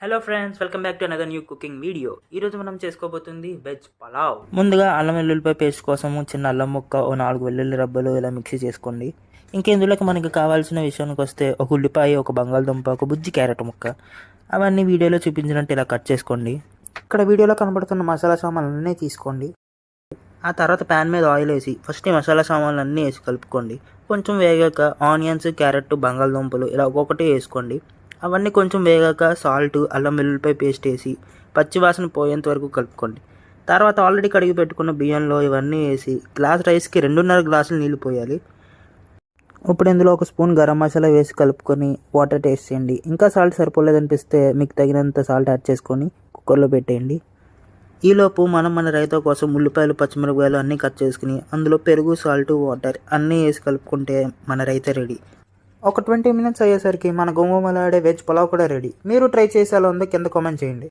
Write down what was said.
Hello friends, welcome back to another new cooking video. ఈరోజు మనం చేసుకోబోతుంది veg pulao. ముందుగా అల్లం వెల్లుల్లిపాయ పేస్ట్ కోసము చిన్న అల్లం ముక్క, 4 వెల్లుల్లి రబ్బలు ఇలా మిక్సీ చేసుకోండి. ఇందులోకి మనకి కావాల్సిన విషయానికి వస్తే ఒక ఉల్లిపాయ, ఒక బంగాళదుంప, ఒక బుజ్జి క్యారెట్ ముక్క, అవన్నీ వీడియోలో చూపించినట్టు ఇలా కట్ చేసుకోండి. ఇక్కడ వీడియోలో కనబడుతున్న మసాలా సామాన్లన్నీ తీసుకోండి. ఆ తర్వాత ప్యాన్ మీద ఆయిల్ వేసి ఫస్ట్ ఈ మసాలా సామాన్లు అన్నీ వేసి కలుపుకోండి. కొంచెం వేగాక ఆనియన్స్, క్యారెట్, బంగాళదుంపలు ఇలా ఒక్కొక్కటి వేసుకోండి. అవన్నీ కొంచెం వేగాక సాల్ట్, అల్లం వెల్లుల్లిపాయ పేస్ట్ వేసి పచ్చివాసన పోయేంత వరకు కలుపుకోండి. తర్వాత ఆల్రెడీ కడిగి పెట్టుకున్న బియ్యంలో ఇవన్నీ వేసి గ్లాస్ రైస్కి 2.5 గ్లాసులు నీళ్ళు పోయాలి. ఇప్పుడు ఇందులో ఒక స్పూన్ గరం మసాలా వేసి కలుపుకొని వాటర్ టేస్ట్ చేయండి. ఇంకా సాల్ట్ సరిపోలేదనిపిస్తే మీకు తగినంత సాల్ట్ యాడ్ చేసుకొని కుక్కర్లో పెట్టేయండి. ఈలోపు మనం మన రైతా కోసం ఉల్లిపాయలు, పచ్చిమిరపకాయలు అన్నీ కట్ చేసుకుని అందులో పెరుగు, సాల్ట్, వాటర్ అన్నీ వేసి కలుపుకుంటే మన రైతా రెడీ. ఒక 20 మినిట్స్ అయ్యేసరికి మన గుమగుమలాడే వెజ్ పులావ్ కూడా రెడీ. మీరు ట్రై చేసి ఎలా ఉందో కింద కామెంట్ చేయండి.